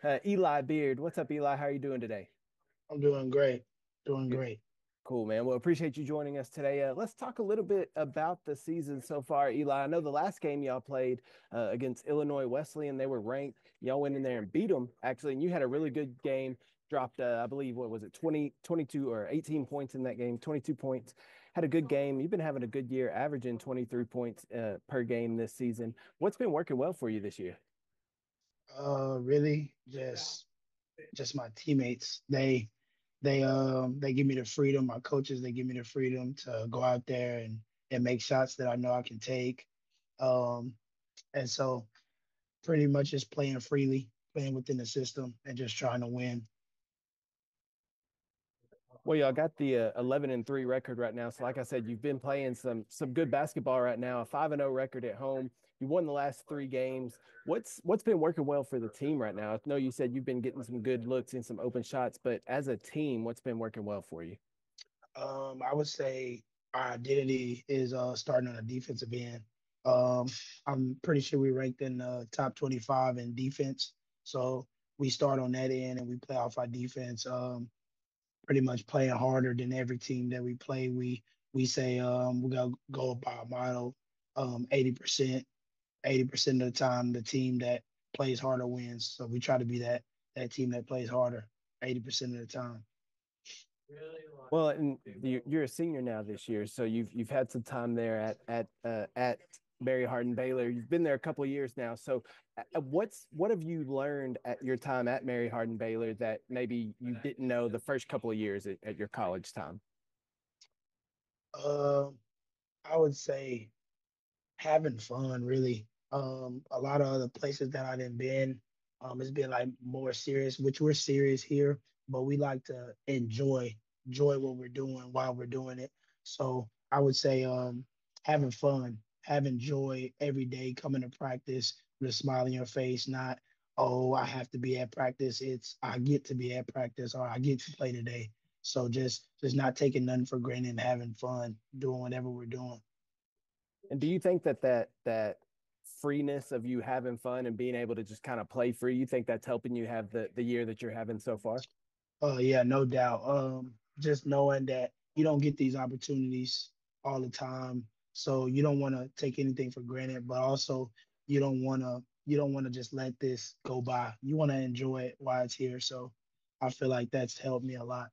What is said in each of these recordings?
Eli Beard. What's up, Eli? How are you doing today? I'm doing great. Doing Good. great. Cool, man. Well, appreciate you joining us today. Let's talk a little bit about the season so far, Eli. I know the last game y'all played against Illinois Wesleyan, they were ranked. Y'all went in there and beat them, actually, and you had a really good game. Dropped, I believe, what was it, 20, 22 or 18 points in that game, 22 points. Had a good game. You've been having a good year, averaging 23 points per game this season. What's been working well for you this year? Really just my teammates. They give me the freedom. My coaches, they give me the freedom to go out there and make shots that I know I can take. Um, and so pretty much just playing freely, playing within the system and just trying to win. Well, y'all got the 11-3 record right now. So, like I said, you've been playing some good basketball right now. A 5-0 record at home. You won the last three games. What's been working well for the team right now? I know you said you've been getting some good looks and some open shots, but as a team, what's been working well for you? I would say our identity is starting on the defensive end. Um, I'm pretty sure we ranked in the top 25 in defense. So we start on that end and we play off our defense. Pretty much playing harder than every team that we play. We say we gotta go by a model 80%. 80% of the time the team that plays harder wins. So we try to be that team that plays harder 80% of the time. Well, and you're a senior now this year, so you've had some time there at Mary Hardin-Baylor. You've been there a couple of years now. So, what have you learned at your time at Mary Hardin-Baylor that maybe you didn't know the first couple of years at your college time? Um, I would say having fun really. A lot of other places that I didn't been, it's been like more serious, which we're serious here, but we like to enjoy what we're doing while we're doing it. So I would say having fun, having joy every day, coming to practice with a smile on your face, not, oh, I have to be at practice. It's I get to be at practice or I get to play today. So just not taking nothing for granted and having fun, doing whatever we're doing. And do you think that freeness of you having fun and being able to just kind of play free, you think that's helping you have the year that you're having so far? Oh yeah, no doubt. Just knowing that you don't get these opportunities all the time, so you don't want to take anything for granted, but also you don't want to just let this go by. You want to enjoy it while it's here. So I feel like that's helped me a lot.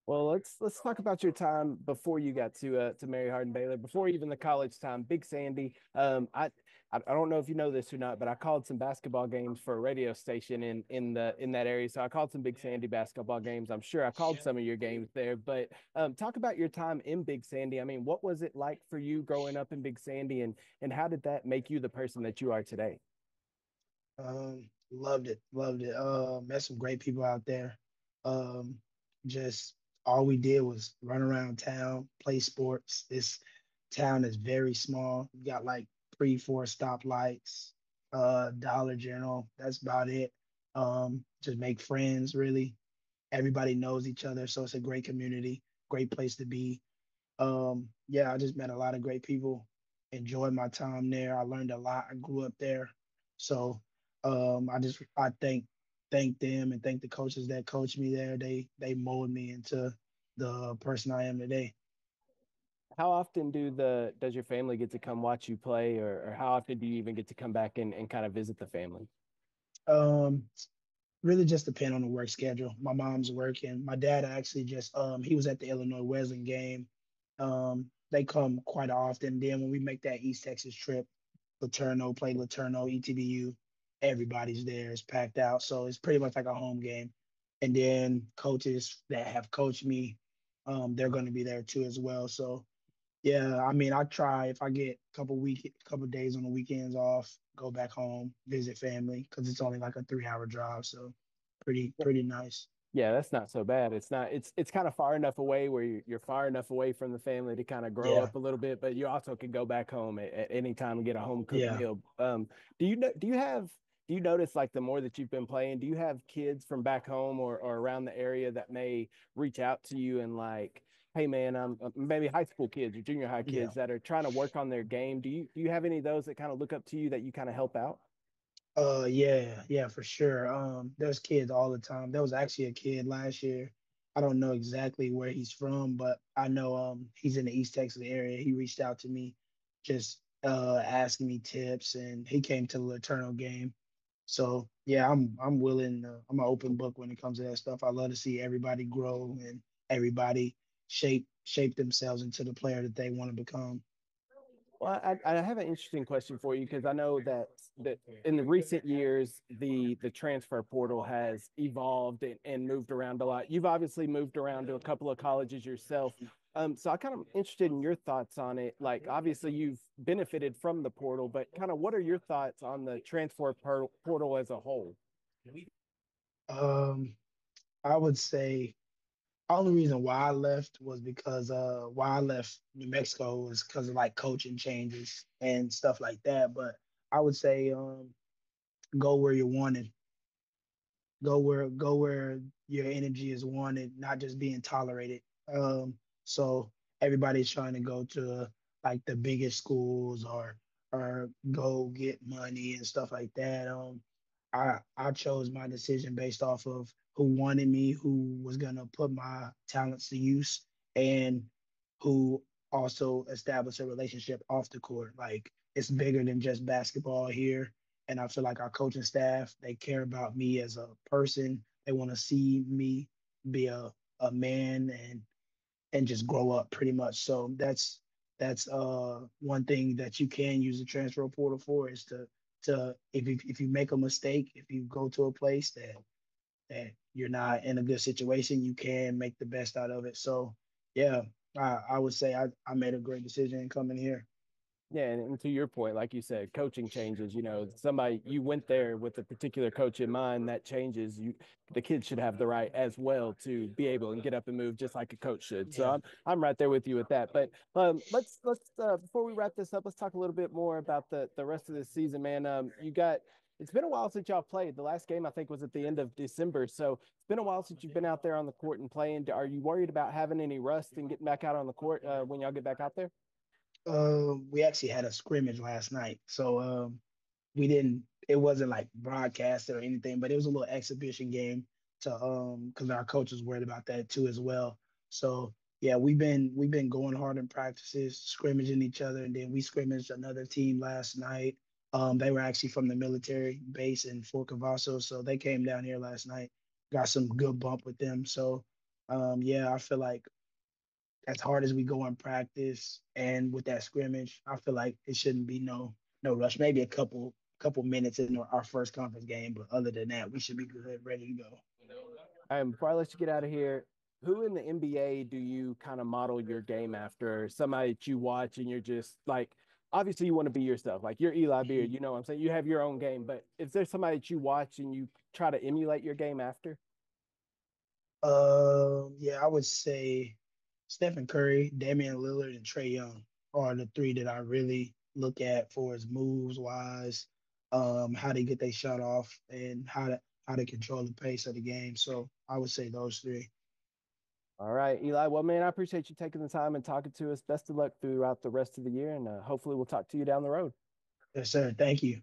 Well, let's talk about your time before you got to Mary Hardin Baylor, before even the college time. Big Sandy. I don't know if you know this or not, but I called some basketball games for a radio station in that area. So I called some Big Sandy basketball games. I'm sure I called some of your games there. But talk about your time in Big Sandy. I mean, what was it like for you growing up in Big Sandy, and how did that make you the person that you are today? Loved it, loved it. Met some great people out there. Um, just all we did was run around town, play sports. This town is very small. You got like three, four stoplights, Dollar General. That's about it. Just make friends, really. Everybody knows each other, so it's a great community, great place to be. Yeah, I just met a lot of great people. Enjoyed my time there. I learned a lot. I grew up there, so I thank them and thank the coaches that coached me there. They molded me into the person I am today. How often does your family get to come watch you play, or how often do you even get to come back and kind of visit the family? Um, Really just depend on the work schedule. My mom's working. My dad actually just he was at the Illinois Wesleyan game. They come quite often. Then when we make that East Texas trip, Laterno, play Laterno, ETBU, everybody's there. It's packed out. So it's pretty much like a home game. And then coaches that have coached me, they're going to be there too as well. So yeah, I mean, I try if I get couple days on the weekends off, go back home, visit family because it's only like a 3 hour drive. So pretty nice. Yeah, that's not so bad. It's not. It's kind of far enough away where you're far enough away from the family to kind of grow Yeah, up a little bit, but you also can go back home at any time and get a home cooked yeah. meal. Do you notice like the more that you've been playing, do you have kids from back home or around the area that may reach out to you and like, hey man, I'm maybe high school kids or junior high kids Yeah. that are trying to work on their game. Do you have any of those that kind of look up to you that you kind of help out? Yeah, for sure. There's kids all the time. There was actually a kid last year. I don't know exactly where he's from, but I know he's in the East Texas area. He reached out to me just asking me tips, and he came to the Eternal game. So yeah, I'm willing. I'm an open book when it comes to that stuff. I love to see everybody grow and everybody shape themselves into the player that they want to become. Well, I have an interesting question for you because I know that in the recent years the transfer portal has evolved and moved around a lot. You've obviously moved around to a couple of colleges yourself. So I kind of interested in your thoughts on it. Like obviously you've benefited from the portal, but kind of what are your thoughts on the portal as a whole? Um, I would say only reason why I left was because why I left New Mexico was because of like coaching changes and stuff like that. But I would say go where you're wanted, go where your energy is wanted, not just being tolerated. So everybody's trying to go to like the biggest schools or go get money and stuff like that. I chose my decision based off of who wanted me, who was gonna put my talents to use, and who also established a relationship off the court. Like it's bigger than just basketball here, and I feel like our coaching staff, they care about me as a person. They want to see me be a man and just grow up pretty much. So that's one thing that you can use the transfer portal for is to if you make a mistake, if you go to a place that you're not in a good situation, you can make the best out of it. So yeah, I would say I made a great decision coming here. Yeah, and to your point, like you said, coaching changes. You know, somebody you went there with a particular coach in mind, that changes. The kids should have the right as well to be able and get up and move just like a coach should. So Yeah. I'm right there with you with that. But let's before we wrap this up, let's talk a little bit more about the rest of the season, man. You got it's been a while since y'all played. The last game I think was at the end of December, so it's been a while since you've been out there on the court and playing. Are you worried about having any rust and getting back out on the court when y'all get back out there? We actually had a scrimmage last night. So we didn't it wasn't like broadcasted or anything, but it was a little exhibition game to because our coach was worried about that too as well. So yeah, we've been going hard in practices, scrimmaging each other, and then we scrimmaged another team last night. They were actually from the military base in Fort Cavasso, so they came down here last night, got some good bump with them. So yeah, I feel like as hard as we go in practice and with that scrimmage, I feel like it shouldn't be no rush. Maybe a couple minutes in our first conference game, but other than that, we should be good, ready to go. Before I let you get out of here, who in the NBA do you kind of model your game after? Somebody that you watch and you're just like, obviously you want to be yourself. Like you're Eli Beard, you know what I'm saying? You have your own game, but is there somebody that you watch and you try to emulate your game after? Yeah, I would say Stephen Curry, Damian Lillard, and Trey Young are the three that I really look at for his moves wise, how they get their shot off, and how to control the pace of the game. So I would say those three. All right, Eli. Well, man, I appreciate you taking the time and talking to us. Best of luck throughout the rest of the year, and hopefully we'll talk to you down the road. Yes, sir. Thank you.